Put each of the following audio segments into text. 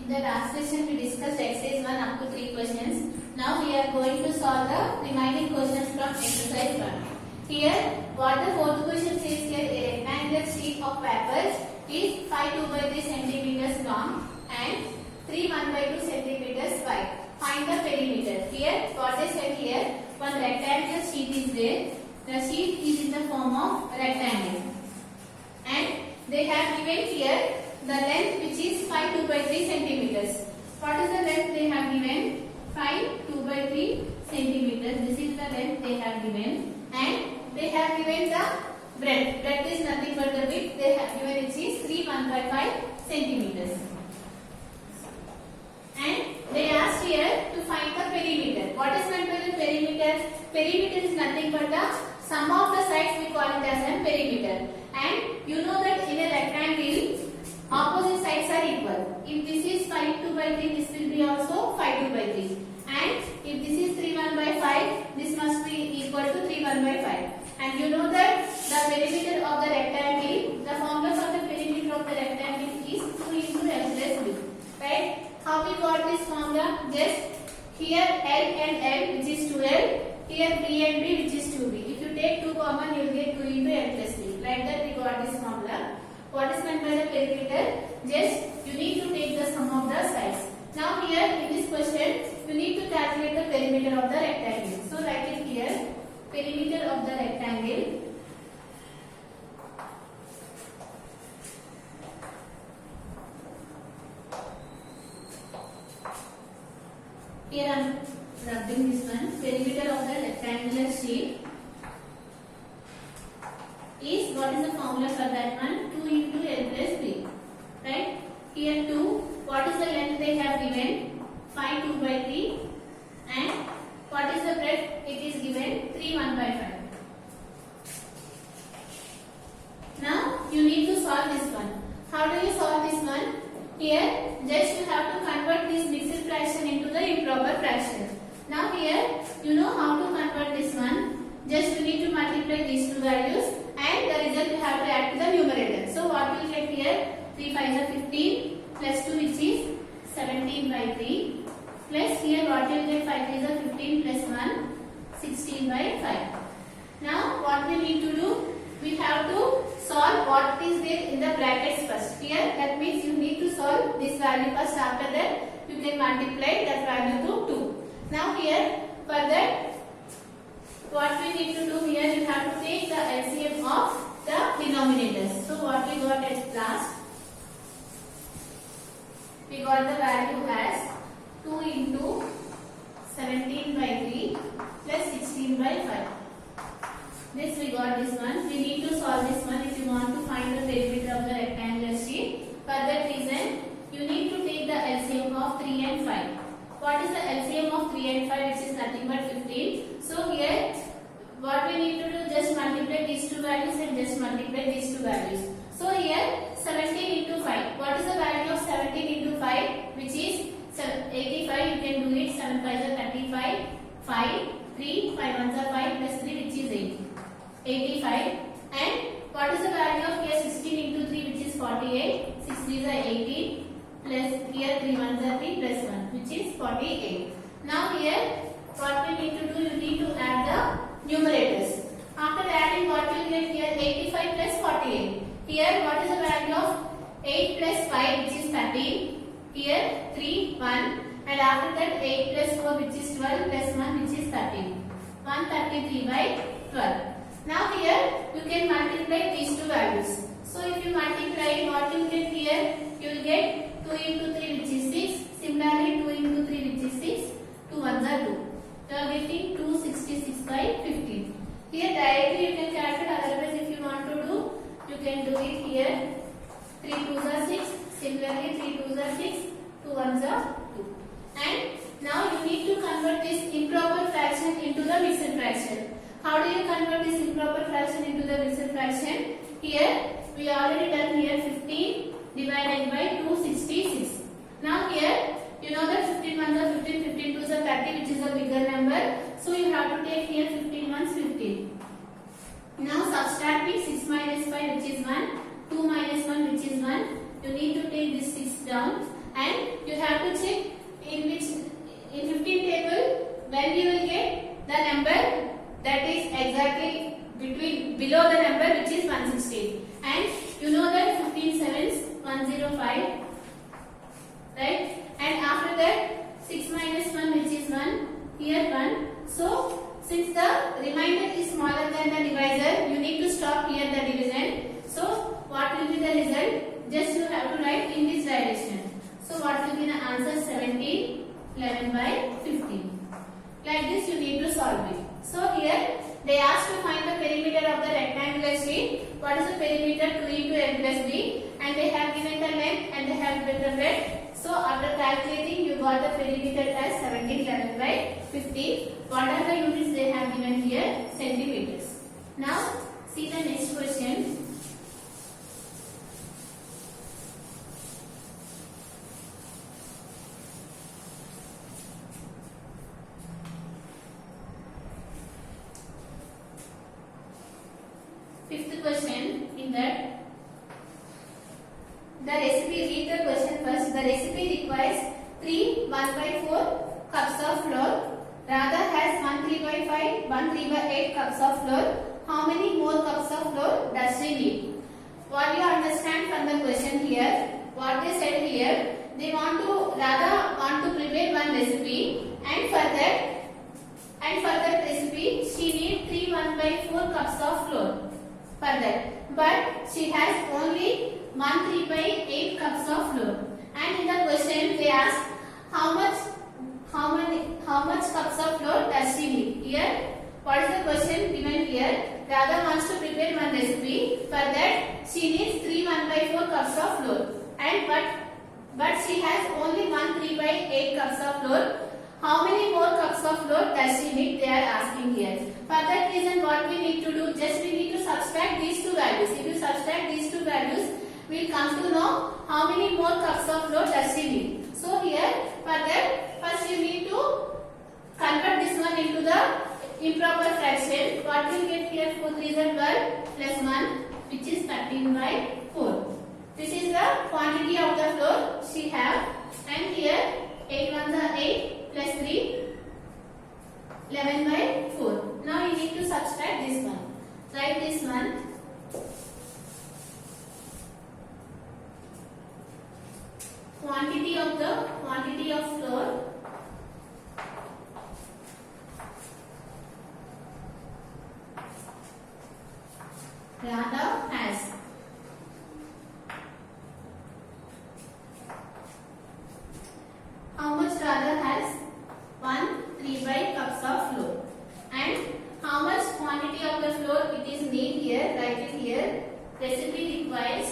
In the last session, we discussed exercise 1 up to 3 questions. Now we are going to solve the remaining questions from exercise 1. Here, what the fourth question says here, a rectangular sheet of paper is 5 2 by 3 centimeters long and 3 1 by 2 centimeters wide. Find the perimeter. Here, what they said here, one rectangular sheet is there. The sheet is in the form of rectangle. And they have given here the length which is 5 2 by 3 centimeters. What is the length they have given? 5 2 by 3 centimeters. This is the length they have given. And they have given the breadth. Breadth is nothing but the width. They have given which is 3 1 by 5 centimeters. And they asked here to find the perimeter. What is meant by the perimeter? Perimeter is nothing but the sum of the sides. We call it as a perimeter. And you know that in a rectangle, opposite sides are equal. If this is 5 2 by 3, this will be also 5 2 by 3. And if this is 3 1 by 5, this must be equal to 3 1 by 5. And you know that the perimeter of the rectangle, the formula for the perimeter of the rectangle is 2 into L plus B. Right? How we got this formula? Just here L and L which is 2L, here B and B which is 2B. If you take 2 common, you will get 2 into L plus B. Like that we got this formula. What is meant by the perimeter? Just you need to take the sum of the sides. Now here in this question, you need to calculate the perimeter of the rectangle. So write it here, perimeter of the rectangle. Here I am rubbing this one. Perimeter of the rectangular sheet is, what is the formula for that one? 2 into L plus B. Right? Here 2. What is the length they have given? 5 2 by 3. And what is the breadth? It is given 3 1 by 5. Now you need to solve this one. How do you solve this one? Here just you have to convert this mixed fraction into the improper fraction. Now here you know how to convert this one. Just you need to multiply these two values and the result you have to add to the numerator. So what you will get here? 3 5 is 15 plus 2 which is 17 by 3 plus here what you will get? 5 3 is 15 plus 1 16 by 5. Now what we need to do? We have to solve what is there in the brackets first. Here that means you need to solve this value first. After that you can multiply that value to 2. Now here for that what we need to do here, you have to take the LCM of the denominators. So what we got at last? We got the value as 2 into 17 by 3 plus 16 by 5. This we got this one. We need to solve this one if you want to find the perimeter of the rectangular sheet. For that reason, you need to take the LCM of 3 and 5. What is the LCM of 3 and 5, which is nothing but 15. So here what we need to do, just multiply these two values and just multiply these two values. So here 17 into 5. What is the value of 17 into 5, which is 85. You can do it. 7 5 is 35. 5 3 5 1s are 5 plus 3 which is 8. 85. And what is the value of here? 16 into 3 which is 48. 6 3s are 18 plus here 3 1s are 3 plus 1 which is 48. Now here what we need to do, you need to add the numerators. After adding, what you will get here? 85 plus 48. Here what is the value of 8 plus 5 which is 13. Here 3 1 and after that 8 plus 4 which is 12 plus 1 which is 13. 133 by 12. Now here you can multiply these two values. So if you multiply, what you will get here? You will get 2 into 3 which is 6. Similarly 2 into 3 which is 6. 2 1s are 2. You are getting 266 by 15. Here directly you can calculate. Otherwise if you want to do, you can do it here. 3 2s are 6. Similarly 3 2s are 6. 2 1s are 2. And now you need to convert this improper fraction into the mixed fraction. How do you convert this improper fraction into the mixed fraction? Here we already done here 15 divided by 266. Now here you know that 15 1s are 15, 15 2s are 30 which is a bigger number. So you have to take here 15 1s 15. Now subtracting 6 minus 5 which is 1, 2 minus 1 which is 1. You need to take this 6 down and you You have to check in 15 table when you will get the number that is exactly below the number which is 116, and you know that 15 sevens 105, right? And after that 6 minus 1 which is 1, here 1. So since the remainder is smaller than the divisor, you need to stop here the division. So what will be the result? Just you have to write in this direction. So what will be the answer? 17, 11 by 15. Like this you need to solve it. So here they asked to find the perimeter of the rectangular sheet. What is the perimeter? 2 into a plus b, and they have given the length and they have given the breadth. So after calculating you got the perimeter as 17, 11 by 15. What are the units they have given here? Centimeters. Now see the next question. Fifth question in that the recipe, read the question first. The recipe requires 3 1/4 cups of flour. Radha has 1 3/5, 1 3/8 cups of flour. How many more cups of flour does she need? What you understand from the question here? What they said here, they Radha want to prepare one recipe, and for that recipe she needs 3 1/4 cups of flour. For that, but she has only 1 3/8 cups of flour. And in the question they ask how much cups of flour does she need? Here, what is the question given here? Radha wants to prepare one recipe. For that, she needs 3 1/4 cups of flour. And but she has only 1 3/8 cups of flour. How many more cups of flour does she need? They are asking here. For that reason, what we need to do? Just we need to subtract these two values. If you subtract these two values, we will come to know how many more cups of flour does she need. So here, for that, first you need to convert this one into the improper fraction. What we will get here? 4 3s are 12 plus 1, which is 13/4. This is the quantity of the flour she have. And here 8 1s are 8 plus 3, 11/4. Now you need to subtract this one. Write this one. Quantity of flour Radha has. How much Radha has? 1 3/5 cups of flour. And how much quantity of the flour it is need here? Write it here. Recipe requires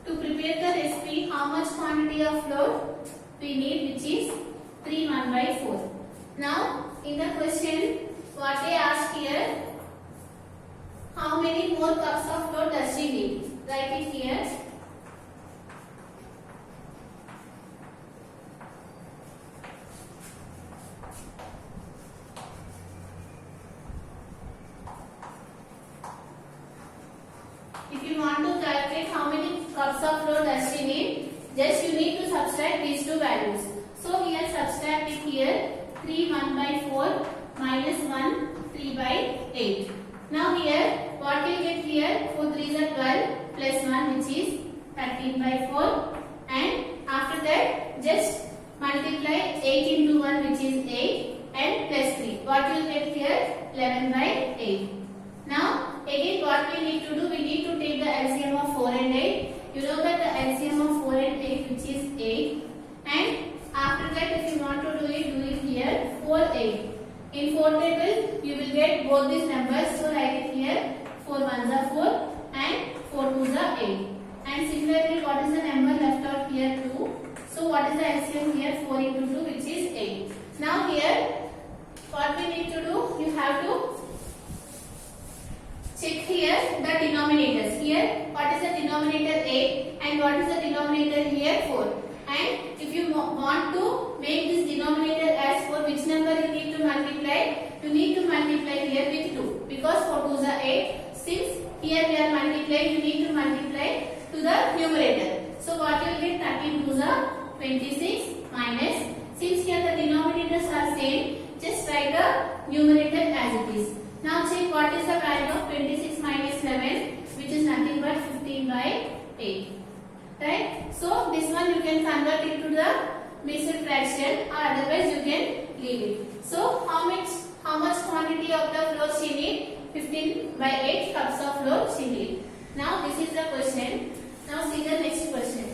to prepare the recipe. How much quantity of flour we need, which is 3 1/4. Now in the question, what they ask here, how many more cups of flour does she need? Write it here. If you want to calculate how many cups of flour does she need, just you need to subtract these two values. So here subtract it here. 3 1/4 minus 1 3/8. Now here what we get here? 4 3s are 12 plus 1, which is 13/4. And after that just multiply 8 into 1, which is 8, and plus 3. What you will get here? 11/8. Now again what we need to do? We need to take the LCM of 4 and 8. You know that the LCM of 4 and 8, which is 8. And after that, if you want to do it here. 4 8. In 4 table you will get both these numbers. So write it here. 4 1s are 4 and 4 2s are 8. And similarly, what is the number left out here? 2. So what is the LCM here? 4 into 2, which is 8. Now here what we need to do? You have to check here the denominators. Here what is the denominator? 8, and what is the denominator here? 4. And if you want to make this denominator as 4, which number you need to you need to multiply here with 2 because 4 2s are 8. Since here we are multiplying, you need to multiply to the numerator. So what you will get 13 2s are 26 minus, since here the denominators are same, just write the numerator as it is. Now check what is the value of 26 minus 11, which is nothing but 15 by 8. Right? So this one you can convert it to the mixed fraction, or otherwise you can leave it. So how much quantity of the flour she need? 15 by 8 cups of flour she need. Now this is the question. Now see the next question.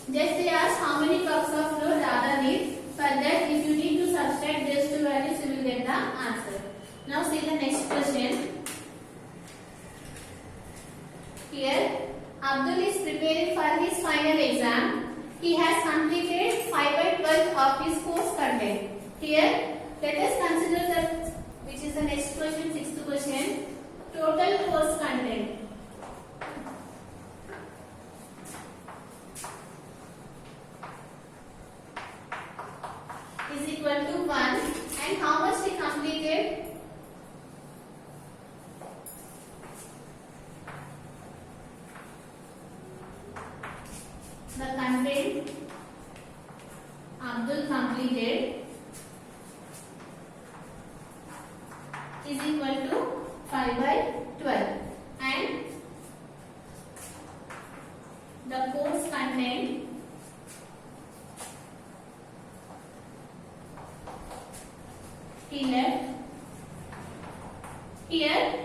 Just they ask how many cups of flour Radha needs. For that, if you need to subtract these two values, you will get the answer. Now see the next question. Here, Abdul is preparing for his final exam. He has completed 5 by 12 of his course content. Here, let us consider the, which is the next question, 6th question, total course content. Is equal to 1, and how much he completed? The content Abdul completed is equal to 5 by 12, and the course content he left. Here,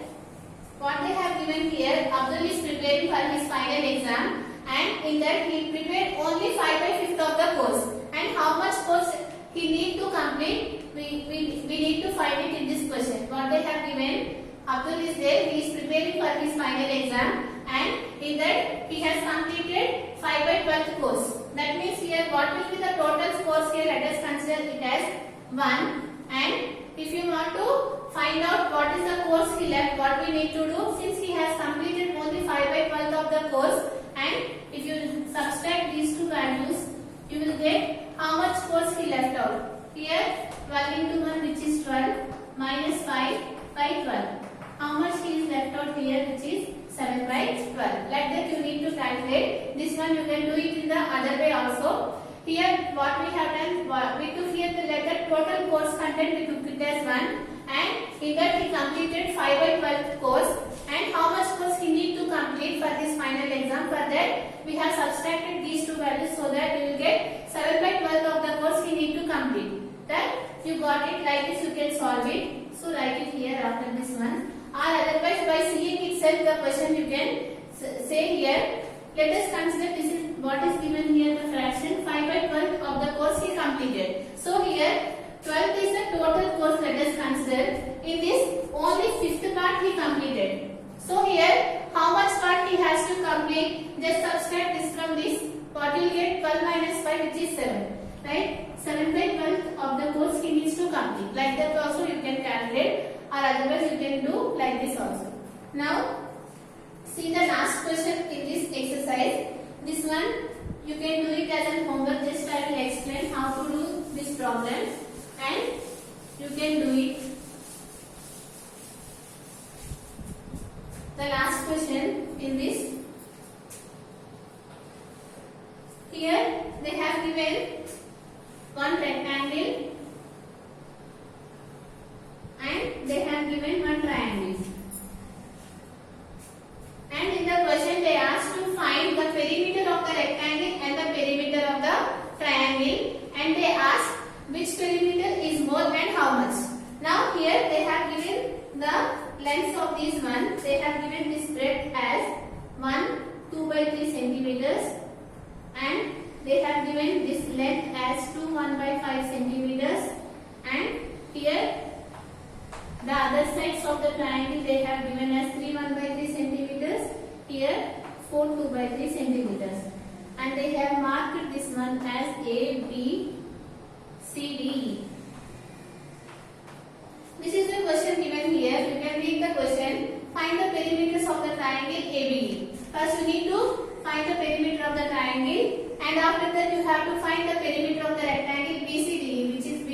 what they have given here, Abdul is preparing for his final exam, and in that he prepared only 5 by 5th of the course. And how much course he need to complete? We need to find it in this question. What they have given, Abdul is there, he is preparing for his final exam, and in that he has completed 5 by 12th course. That means here what will be the total course here? Let us consider it as 1. And if you want to find out what is the course he left, what we need to do, since he has completed only 5 by 12th of the course, and if you subtract these two values, you will get how much course he left out. Here 12 into 1, which is 12, minus 5 by 12. How much he is left out here, which is 7 by 12. Like that you need to calculate. This one you can do it in the other way also. Here what we have done, we took here the letter total course content, we took it as 1, and in that he completed 5 by 12 course, and how much course he need to complete for this final exam. For that we have subtracted these two values, so that you will get 7 by 12 of the course he need to complete. That you got it, like this you can solve it. So write it here after this one, or otherwise by seeing itself the question you can say here. Let us consider this is what is given here, the fraction 5 by 12 of the course he completed. So here 12 is the total course, let us consider. In this only 5th part he completed. So here how much part he has to complete? Just subtract this from this. What you will get? 12 minus 5, which is 7. Right? 7 by 12 of the course he needs to complete. Like that also you can calculate, or otherwise you can do like this also. Now see the last question in this exercise. This one you can do it as a homework. Just I will explain how to do this problem, and you can do it. The last question in this, here they have given one rectangle and they have given one triangle. And in the question they asked to find the perimeter of the rectangle and the perimeter of the triangle, and they asked which perimeter is more and how much. Now here they have given the length of this one. They have given this breadth as 2 by 3 centimeters, and they have given this length as 1 by 5 centimeters, and here the other sides of the triangle they have given as 1 by 3 centimeters, here 2 by 3 centimeters, and they have marked this one as A, B, C, D, E. This is the question given here. You can read the question. Find the perimeters of the triangle ABD. First you need to find the perimeter of the triangle, and after that you have to find the perimeter of the rectangle BCDE, which is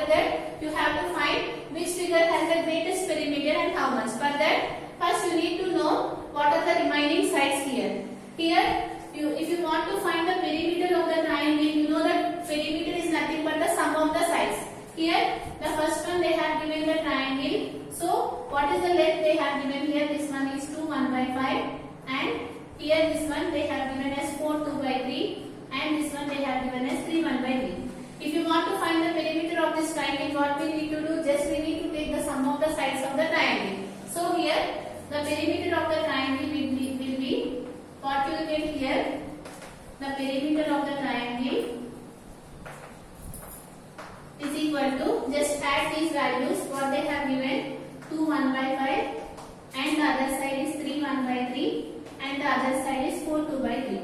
After that, you have to find which figure has the greatest perimeter and how much. For that, first you need to know what are the remaining sides here. Here, if you want to find the perimeter of the triangle, you know that perimeter is nothing but the sum of the sides. Here, the first one they have given the triangle. So, what is the length they have given here? This one is 2 1 by 5, and here this one they have given as 4 2 by 3, and this one they have given as 3 1 by 3. If you want to find the perimeter of this triangle, what we need to do? Just we need to take the sum of the sides of the triangle. So here, the perimeter of the triangle will be what you will get here. The perimeter of the triangle is equal to, just add these values what they have given, 2 1 by 5, and the other side is 3 1 by 3, and the other side is 4 2 by 3.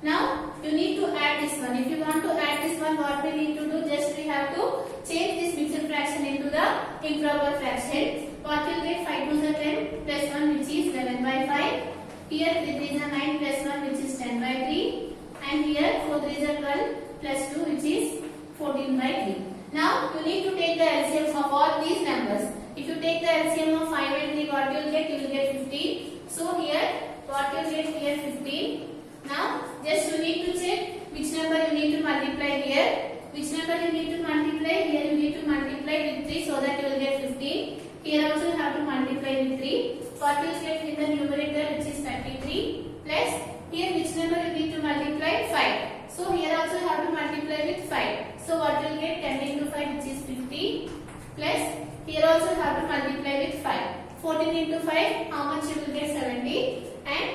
Now you need to add this one. If you want to add this one, what we need to do? Just we have to change this mixed fraction into the improper fraction. What will get? 5 2s are 10 plus 1, which is 11 by 5. Here 3 3s are 9 plus 1, which is 10 by 3, and here 4 3s are 12 plus 2, which is 14 by 3. Now you need to take the LCM of all these numbers. If you take the LCM of 5 and 3, what you will get? You will get 15. So here, what you will get here? 15. Now just you need to check which number you need to multiply here. Which number you need to multiply? Here you need to multiply with 3 so that you will get 15. Here also you have to multiply with 3. What you will get in the numerator, which is 33, plus here which number you need to multiply? 5. So here also you have to multiply with 5. So what you will get? 10 into 5, which is 50, plus here also you have to multiply with 5. 14 into 5, how much you will get? 70, and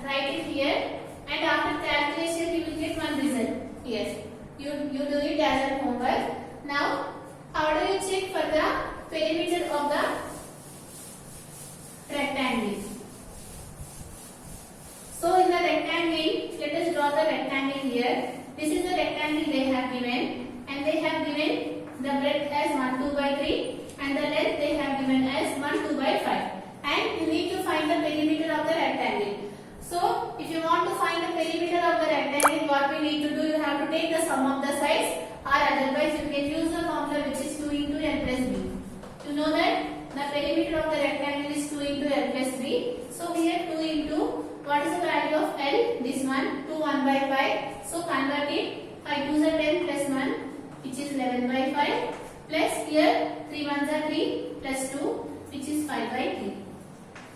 write it here, and after calculation you will get one result. Yes, you do it as a homework. Now how do you check for the perimeter of the rectangle? So in the rectangle, let us draw the rectangle here. This is the rectangle they have given, and they have given the breadth as 1 2 by 3, and the length they have given as 1 2 by 5. And you need to find the perimeter of the rectangle. So if you want to find the perimeter of the rectangle, what we need to do? You have to take the sum of the sides, or otherwise you can use the formula, which is 2 into n plus b. You know that the perimeter of the rectangle is 2 into n plus b. So here 2 into, what is the value of L? This one, 2 1 by 5. So convert it. 5 2s are 10 plus 1, which is 11 by 5, plus here 3 1s are 3 plus 2, which is 5 by 3.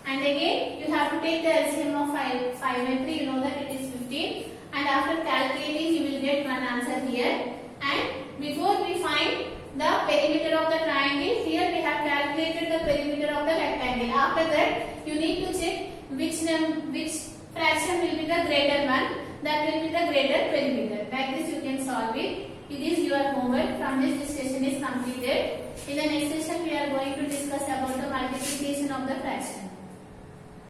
And again you have to take the LCM of 5 and 3. You know that it is 15. And after calculating, you will get one answer here. And before we find the perimeter of the triangle, here we have calculated the perimeter of the rectangle. After that, you need to check which fraction will be the greater one. That will be the greater perimeter. Like this you can solve it. It is your homework. From this session is completed. In the next session we are going to discuss about the multiplication of the fraction.